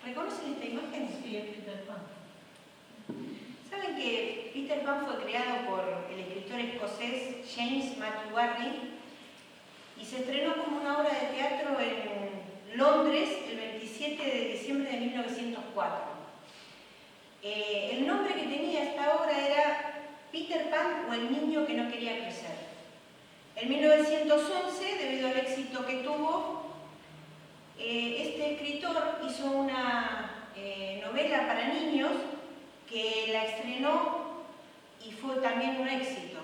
¿Reconocen esta imagen? Sí, es Peter Pan. ¿Saben que Peter Pan fue creado por el escritor escocés James Matthew Barrie y se estrenó como una obra de teatro en Londres el 27 de diciembre de 1904? El nombre que tenía esta obra era Peter Pan o el niño que no quería crecer. En 1911, debido al éxito que tuvo, este escritor hizo una novela para niños que la estrenó y fue también un éxito.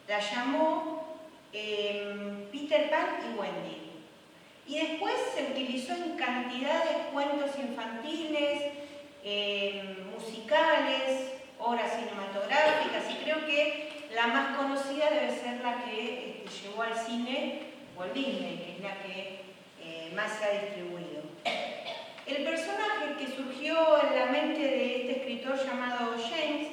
La llamó Peter Pan y Wendy. Y después se utilizó en cantidad de cuentos infantiles, musicales, obras cinematográficas, y creo que la más conocida debe ser la que llevó al cine Walt Disney, que es la que más se ha distribuido. El personaje que surgió en la mente de este escritor llamado James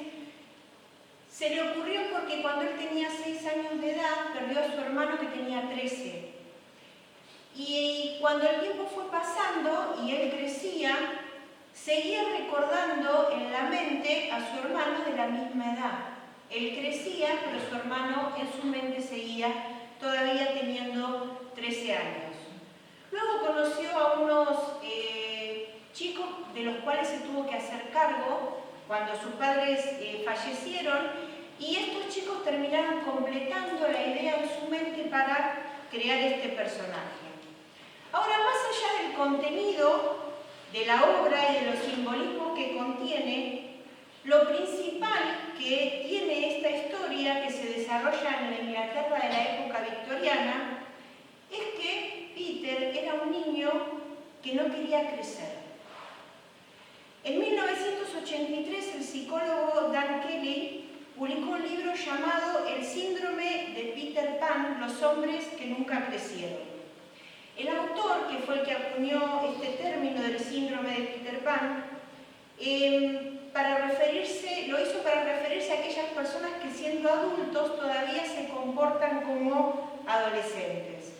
se le ocurrió porque cuando él tenía 6 años de edad perdió a su hermano que tenía 13. Y cuando el tiempo fue pasando y él crecía, seguía recordando en la mente a su hermano de la misma edad. Él crecía, pero su hermano en su mente seguía todavía teniendo 13 años. Luego conoció a unos chicos de los cuales se tuvo que hacer cargo cuando sus padres fallecieron, y estos chicos terminaron completando la idea en su mente para crear este personaje. Ahora, más allá del contenido de la obra y de los simbolismos que contiene, lo principal que tiene esta historia que se desarrolla en la Inglaterra de la época victoriana es que Peter era un niño que no quería crecer. En 1983 el psicólogo Dan Kelly publicó un libro llamado El síndrome de Peter Pan, los hombres que nunca crecieron. El autor, que fue el que acuñó este término del síndrome de Peter Pan, lo hizo para referirse a aquellas personas que siendo adultos todavía se comportan como adolescentes.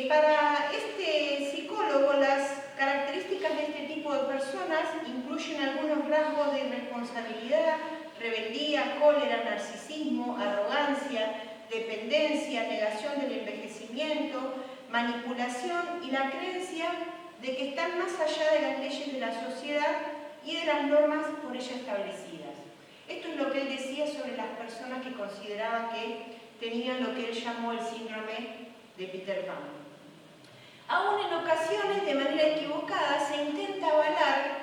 Para este psicólogo, las características de este tipo de personas incluyen algunos rasgos de irresponsabilidad, rebeldía, cólera, narcisismo, arrogancia, dependencia, negación del envejecimiento, manipulación y la creencia de que están más allá de las leyes de la sociedad y de las normas por ella establecidas. Esto es lo que él decía sobre las personas que consideraba que tenían lo que él llamó el síndrome de Peter Pan. Aún en ocasiones, de manera equivocada, se intenta avalar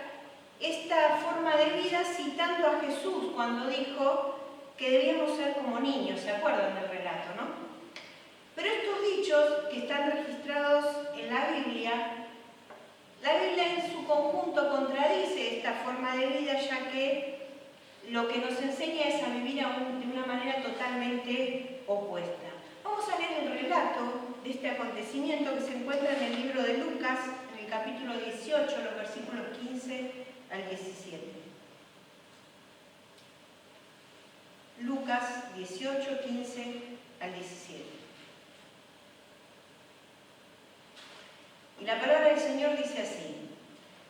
esta forma de vida citando a Jesús cuando dijo que debíamos ser como niños. ¿Se acuerdan del relato, no? Pero estos dichos que están registrados en la Biblia en su conjunto contradice esta forma de vida, ya que lo que nos enseña es a vivir de una manera totalmente opuesta. Vamos a leer el relato de este acontecimiento que se encuentra en el libro de Lucas, en el capítulo 18, los versículos 15 al 17. Lucas 18, 15 al 17. Y la palabra del Señor dice así: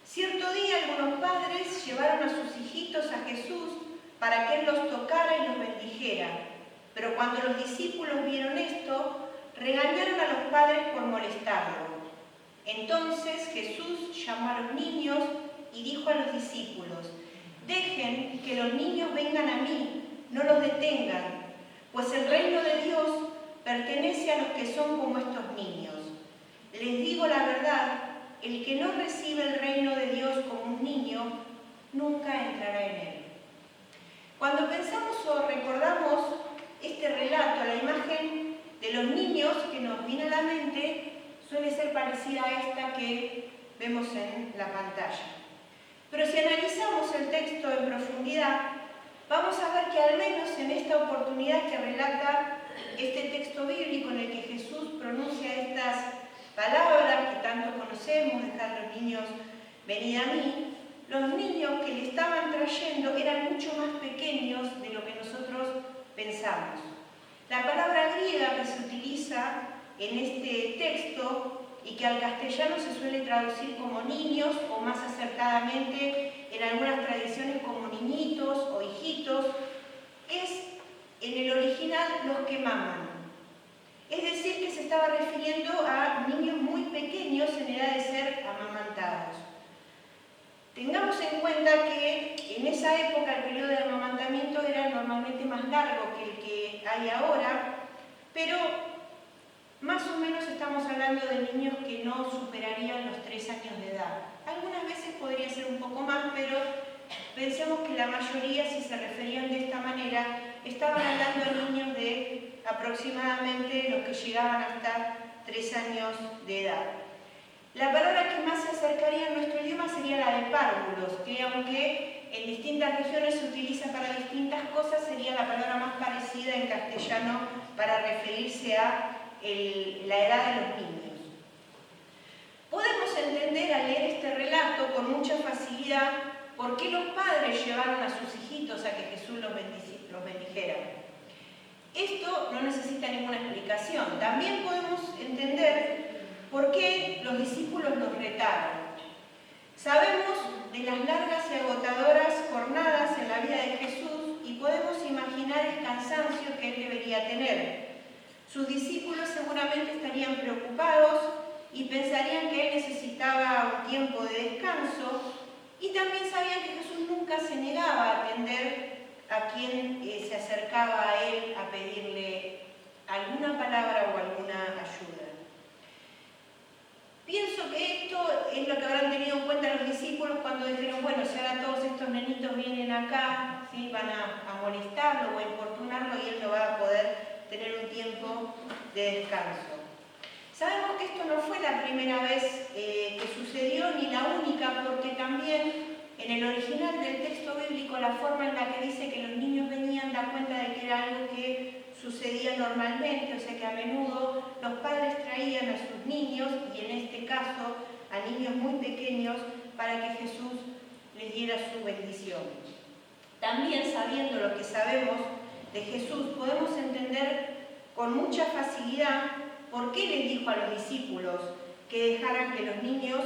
Cierto día algunos padres llevaron a sus hijitos a Jesús para que Él los tocara y los bendijera. Pero cuando los discípulos vieron esto, regañaron a los padres por molestarlo. Entonces Jesús llamó a los niños y dijo a los discípulos: Dejen que los niños vengan a mí, no los detengan, pues el reino de Dios pertenece a los que son como estos niños. Les digo la verdad, el que no recibe el reino de Dios como un niño, nunca entrará en él. Cuando pensamos o recordamos este relato, la imagen de los niños que nos viene a la mente suele ser parecida a esta que vemos en la pantalla. Pero si analizamos el texto en profundidad, vamos a ver que al menos en esta oportunidad que relata este texto bíblico en el que Jesús pronuncia estas palabras que tanto conocemos, dejar a los niños venid a mí, los niños que le estaban trayendo eran mucho más pequeños de lo que nosotros pensamos. La palabra griega que se utiliza en este texto y que al castellano se suele traducir como niños o más acertadamente en algunas tradiciones como niñitos o hijitos, es en el original los que maman. Es decir, que se estaba refiriendo a niños muy pequeños en edad de ser amamantados. Tengamos en cuenta que en esa época el periodo de amamantamiento era normalmente más largo que el que hay ahora, pero más o menos estamos hablando de niños que no superarían los 3 años de edad. Algunas veces podría ser un poco más, pero pensemos que la mayoría, si se referían de esta manera, estaban hablando de niños de aproximadamente los que llegaban hasta 3 años de edad. La palabra que más se acercaría a nuestro idioma sería la de párvulos, que aunque en distintas regiones se utiliza para distintas cosas, sería la palabra más parecida en castellano para referirse a la edad de los niños. Podemos entender al leer este relato con mucha facilidad por qué los padres llevaron a sus hijitos a que Jesús los bendijera. Esto no necesita ninguna explicación. También podemos entender por qué los discípulos los retaron. Sabemos de las largas y agotadoras jornadas en la vida de Jesús y podemos imaginar el cansancio que él debería tener. Sus discípulos seguramente estarían preocupados y pensarían que él necesitaba un tiempo de descanso, y también sabían que Jesús nunca se negaba a atender a quien se acercaba a él a pedirle alguna palabra o alguna ayuda. Pienso que esto es lo que habrán tenido en cuenta los discípulos cuando dijeron, bueno, si ahora todos estos nenitos vienen acá, ¿sí? Van a molestarlo o a importunarlo y él no va a poder tener un tiempo de descanso. Sabemos que esto no fue la primera vez que sucedió, ni la única, porque también en el original del texto bíblico la forma en la que dice que los niños venían da cuenta de que era algo que sucedía normalmente, o sea que a menudo los padres traían a sus niños, y en este caso a niños muy pequeños, para que Jesús les diera su bendición. También sabiendo lo que sabemos de Jesús, podemos entender con mucha facilidad por qué les dijo a los discípulos que dejaran que los niños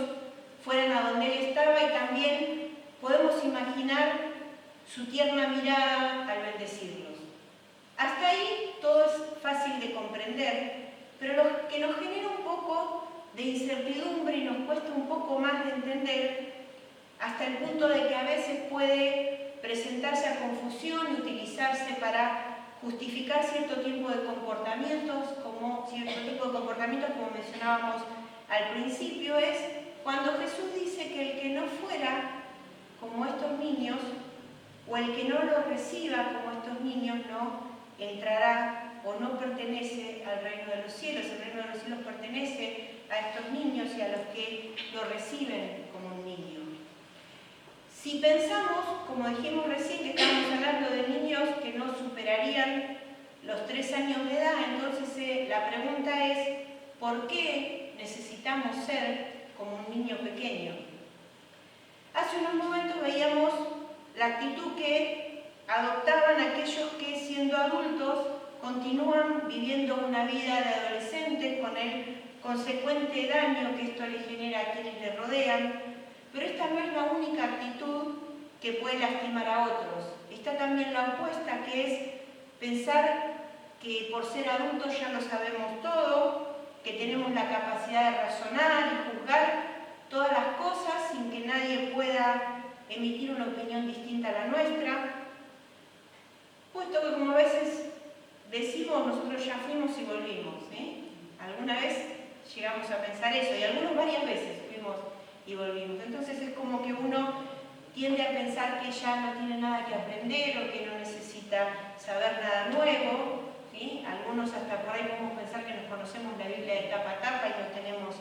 fueran a donde él estaba, y también podemos imaginar su tierna mirada al bendecirlos. Hasta ahí todo es fácil de comprender, pero lo que nos genera un poco de incertidumbre y nos cuesta un poco más de entender, hasta el punto de que a veces puede presentarse a confusión y utilizarse para justificar cierto tipo de comportamientos, como mencionábamos al principio, es cuando Jesús dice que el que no fuera como estos niños, o el que no los reciba como estos niños, no entrará o no pertenece al reino de los cielos. El reino de los cielos pertenece a estos niños y a los que lo reciben como un niño. Si pensamos, como dijimos recién, que estamos hablando de niños que no superarían los 3 años de edad, entonces la pregunta es, ¿por qué necesitamos ser como un niño pequeño? Hace unos momentos veíamos la actitud que adoptaban aquellos que, siendo adultos, continúan viviendo una vida de adolescentes con el consecuente daño que esto le genera a quienes le rodean. Pero esta no es la única actitud que puede lastimar a otros. Está también la opuesta, que es pensar que por ser adultos ya lo sabemos todo, que tenemos la capacidad de razonar y juzgar todas las cosas sin que nadie pueda emitir una opinión distinta a la nuestra, puesto que, como a veces decimos, nosotros ya fuimos y volvimos, ¿eh? Alguna vez llegamos a pensar eso, y algunos varias veces fuimos y volvimos. Entonces es como que uno tiende a pensar que ya no tiene nada que aprender o que no necesita saber nada nuevo, ¿sí? Algunos hasta por ahí podemos pensar que nos conocemos la Biblia de tapa a tapa y no tenemos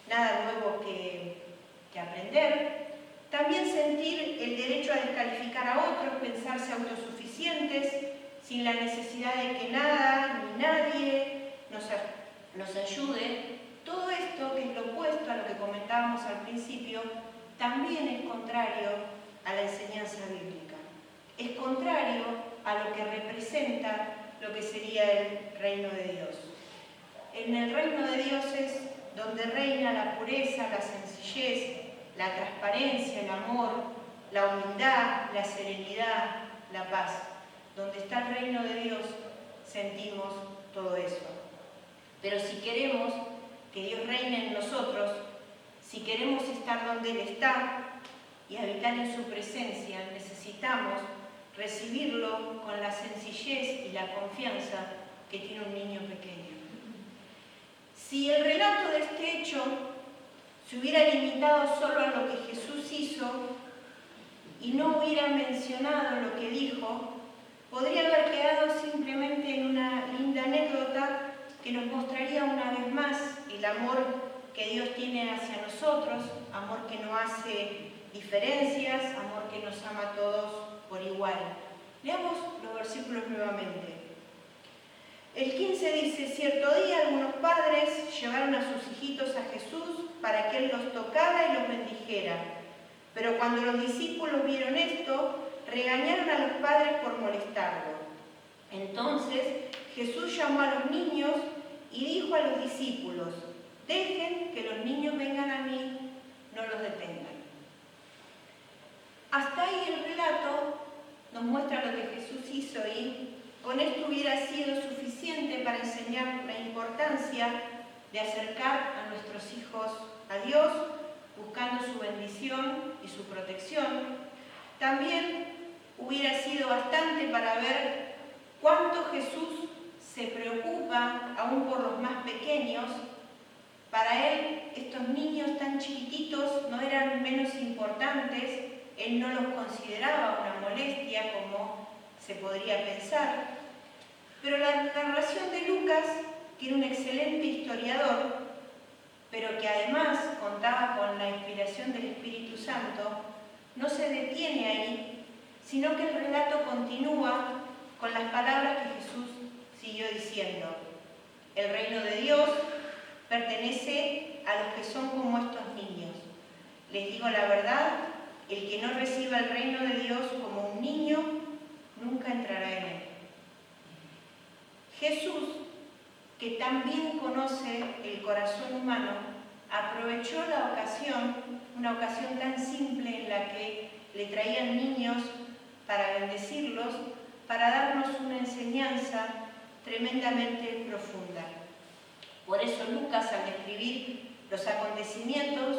nada nuevo que aprender. También sentir el derecho a descalificar a otros, pensarse autosuficientes, sin la necesidad de que nada ni nadie nos ayude. Todo esto, que es lo opuesto a lo que comentábamos al principio, también es contrario a la enseñanza bíblica. Es contrario a lo que representa lo que sería el reino de Dios. En el reino de Dios es donde reina la pureza, la sencillez, la transparencia, el amor, la humildad, la serenidad, la paz. Donde está el reino de Dios, sentimos todo eso. Pero si queremos que Dios reine en nosotros, si queremos estar donde Él está y habitar en su presencia, necesitamos recibirlo con la sencillez y la confianza que tiene un niño pequeño. Si el relato de este hecho se hubiera limitado solo a lo que Jesús hizo y no hubiera mencionado lo que dijo, podría haber quedado simplemente en una linda anécdota que nos mostraría una vez más el amor que Dios tiene hacia nosotros, amor que no hace diferencias, amor que nos ama a todos por igual. Leamos los versículos nuevamente. El 15 dice: cierto día algunos padres llevaron a sus hijitos a Jesús para que Él los tocara y los bendijera. Pero cuando los discípulos vieron esto, regañaron a los padres por molestarlo. Entonces Jesús llamó a los niños y dijo a los discípulos: dejen que los niños vengan a mí, no los detengan. Hasta ahí el relato nos muestra lo que Jesús hizo y con esto hubiera sido suficiente para enseñar la importancia de acercar a nuestros hijos a Dios, buscando su bendición y su protección. También hubiera sido bastante para ver cuánto Jesús se preocupa aún por los más pequeños. Para Él, estos niños tan chiquititos no eran menos importantes. Él no los consideraba una molestia como se podría pensar. Pero la narración de Lucas, que era un excelente historiador, pero que además contaba con la inspiración del Espíritu Santo, no se detiene ahí, sino que el relato continúa con las palabras que Jesús siguió diciendo. El reino de Dios pertenece a los que son como estos niños. Les digo la verdad, el que no reciba el reino de Dios como un niño, nunca entrará en él. Jesús, que también conoce el corazón humano, aprovechó la ocasión, una ocasión tan simple en la que le traían niños para bendecirlos, para darnos una enseñanza tremendamente profunda. Por eso Lucas, al describir los acontecimientos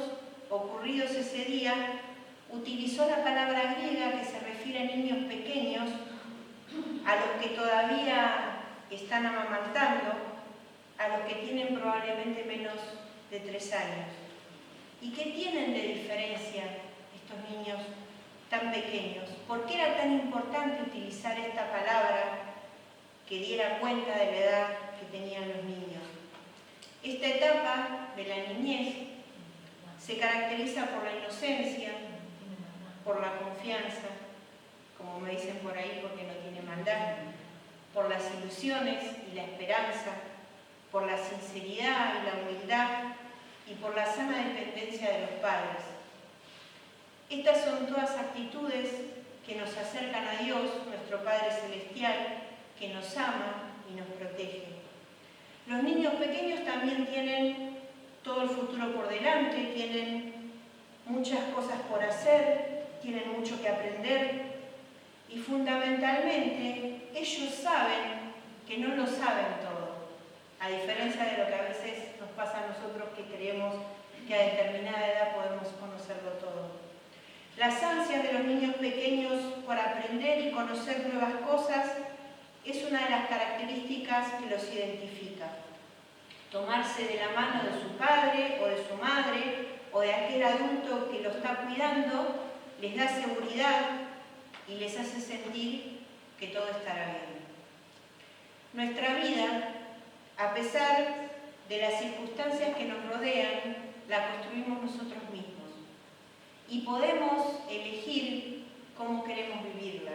ocurridos ese día, utilizó la palabra griega que se refiere a niños pequeños, a los que todavía están amamantando, a los que tienen probablemente menos de 3 años. ¿Y qué tienen de diferencia estos niños tan pequeños? ¿Por qué era tan importante utilizar esta palabra que diera cuenta de la edad que tenían los niños? Esta etapa de la niñez se caracteriza por la inocencia, por la confianza, como me dicen por ahí, porque no tiene maldad, por las ilusiones y la esperanza, por la sinceridad y la humildad y por la sana dependencia de los padres. Estas son todas actitudes que nos acercan a Dios, nuestro Padre Celestial, que nos ama y nos protege. Los niños pequeños también tienen todo el futuro por delante, tienen muchas cosas por hacer, tienen mucho que aprender y fundamentalmente ellos saben que no lo saben todo, a diferencia de lo que a veces nos pasa a nosotros que creemos que a determinada edad podemos conocerlo todo. Las ansias de los niños pequeños por aprender y conocer nuevas cosas es una de las características que los identifica. Tomarse de la mano de su padre o de su madre o de aquel adulto que lo está cuidando les da seguridad y les hace sentir que todo estará bien. Nuestra vida, a pesar de las circunstancias que nos rodean, la construimos nosotros mismos. Y podemos elegir cómo queremos vivirla.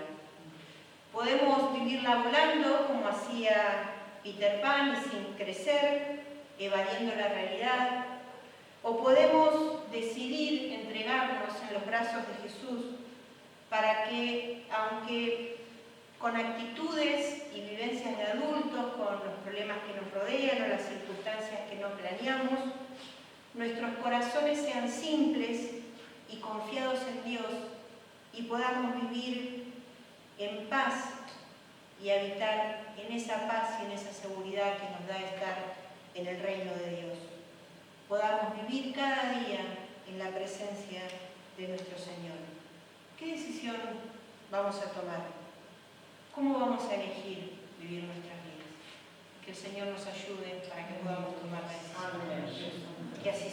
Podemos vivirla volando, como hacía Peter Pan, y sin crecer, evadiendo la realidad. O podemos decidir entregarnos en los brazos de Jesús para que, aunque con actitudes y vivencias de adultos, con los problemas que nos rodean o las circunstancias que no planeamos, nuestros corazones sean simples y confiados en Dios y podamos vivir en paz y habitar en esa paz y en esa seguridad que nos da estar en el reino de Dios. Podamos vivir cada día en la presencia de nuestro Señor. ¿Qué decisión vamos a tomar? ¿Cómo vamos a elegir vivir nuestras vidas? Que el Señor nos ayude para que podamos tomar la decisión. Que así